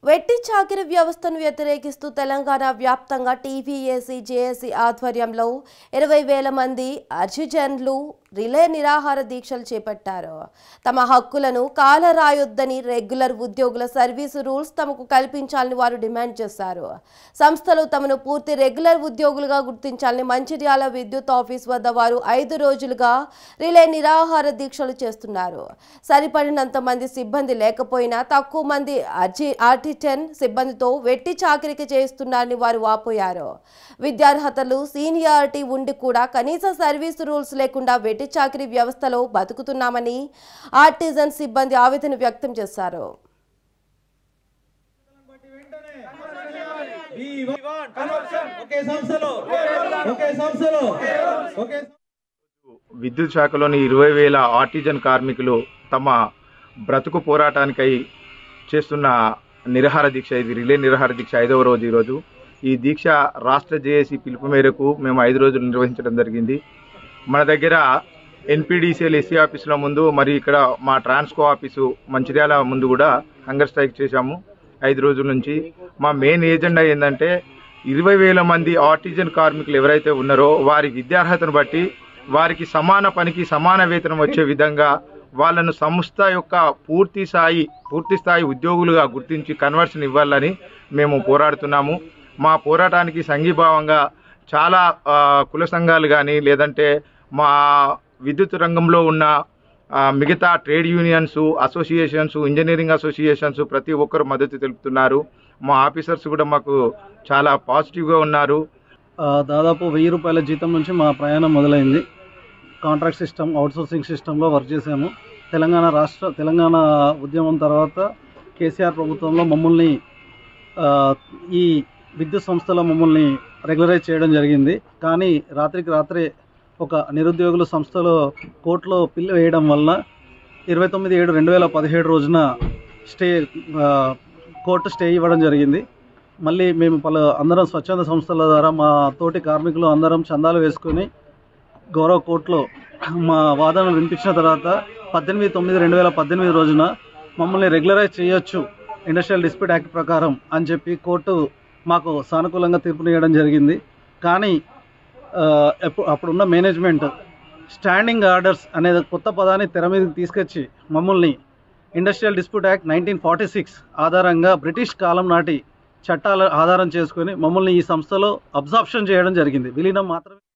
వెట్టి చాకిరి వ్యవస్థను వ్యతిరేకిస్తూ తెలంగాణ వ్యాప్తంగా టీవీఏసీ జేఏసీ ఆధ్వర్యంలో 20,000 మంది అర్జిజన్లు రిలే నిరాహార దీక్షలు చేపట్టారు. తమ హక్కులను కాలరాయొద్దని రెగ్యులర్ ఉద్యోగుల సర్వీసు రూల్స్ తమకు కల్పించాలని వారు డిమాండ్ చేశారు. సంస్థలు తమను పూర్తి రెగ్యులర్ ఉద్యోగులుగా గుర్తించాలని మంచిర్యాల విద్యుత్ ఆఫీస్ వద్ద వారు 5 రోజులుగా రిలే నిరాహార దీక్షలు చేస్తున్నారు. సరిపడినంత మంది సిబ్బంది లేకపోయినా తక్కువ మంది ఆర్టిజన్ సిబ్బందితో వెట్టి చాకిరికి చేస్తున్నారని వారు వాపోయారు. విద్యార్హతలు సీనియారిటీ ఉండి కూడా కనీస సర్వీసు రూల్స్ లేకుండా వెట్టి చాకిరీ వ్యవస్థలో బతుకుతున్నామని ఆర్టిజన్ సిబ్బంది ఆవేదన వ్యక్తం చేశారు. విద్యుత్ శాఖలోని 20,000 ఆర్టిజన్ కార్మికులు తమ బ్రతుకు పోరాటానికై చేస్తున్న నిరాహార దీక్ష, ఇది రిలే నిరాహార దీక్ష 5వ రోజు. ఈరోజు ఈ దీక్ష రాష్ట్ర జేఏసీ పిలుపు మేరకు మేము 5 రోజులు నిర్వహించడం జరిగింది. మన దగ్గర ఎన్పీడీసీఎల్ ఎస్సీ ఆఫీసుల ముందు, మరి ఇక్కడ మా ట్రాన్స్కో ఆఫీసు మంచిర్యాల ముందు కూడా హంగర్ స్ట్రైక్ చేశాము 5 రోజుల నుంచి. మా మెయిన్ ఏజెండా ఏంటంటే 20,000 మంది ఆర్టిజన్ కార్మికులు ఎవరైతే ఉన్నారో వారి విద్యార్హతను బట్టి వారికి సమాన పనికి సమాన వేతనం వచ్చే విధంగా వాళ్ళను సంస్థ యొక్క పూర్తి స్థాయి ఉద్యోగులుగా గుర్తించి కన్వర్షన్ ఇవ్వాలని మేము పోరాడుతున్నాము. మా పోరాటానికి సంఘీభావంగా చాలా కుల సంఘాలు కానీ, లేదంటే మా విద్యుత్ రంగంలో ఉన్న మిగతా trade unions, associations, engineering associations ప్రతి ఒక్కరు మద్దతు తెలుపుతున్నారు. మా ఆఫీసర్స్ కూడా మాకు చాలా పాజిటివ్గా ఉన్నారు. దాదాపు 1000 రూపాయల జీతం నుంచి మా ప్రయాణం మొదలైంది. కాంట్రాక్ట్ సిస్టమ్, అవుట్సోర్సింగ్ సిస్టంలో వర్క్ చేసాము. తెలంగాణ ఉద్యమం తర్వాత కేసీఆర్ ప్రభుత్వంలో మమ్మల్ని ఈ విద్యుత్ సంస్థలో మమ్మల్ని రెగ్యులరైజ్ చేయడం జరిగింది. కానీ రాత్రికి రాత్రే ఒక నిరుద్యోగుల సంస్థలో కోర్టులో పిల్లి వేయడం వల్ల 29/7/2017 రోజున కోర్టు స్టే ఇవ్వడం జరిగింది. మళ్ళీ మేము అందరం స్వచ్ఛంద సంస్థల ద్వారా మా తోటి కార్మికులు అందరం చందాలు వేసుకొని గౌరవ కోర్టులో మా వాదనలు వినిపించిన తర్వాత 18/9/2018 రోజున మమ్మల్ని రెగ్యులరైజ్ చేయొచ్చు ఇండస్ట్రియల్ డిస్ప్యూట్ యాక్ట్ ప్రకారం అని చెప్పి కోర్టు మాకు సానుకూలంగా తీర్పునివ్వడం జరిగింది. కానీ అప్పుడున్న మేనేజ్మెంట్ స్టాండింగ్ ఆర్డర్స్ అనే కొత్త పదాన్ని తెర మీదకి తీసుకొచ్చి మమ్మల్ని ఇండస్ట్రియల్ డిస్ప్యూట్ యాక్ట్ 1946 ఆధారంగా బ్రిటిష్ కాలం నాటి చట్టాల ఆధారం చేసుకొని మమ్మల్ని ఈ సంస్థలో అబ్జార్ప్షన్ చేయడం జరిగింది. విలీనం మాత్రమే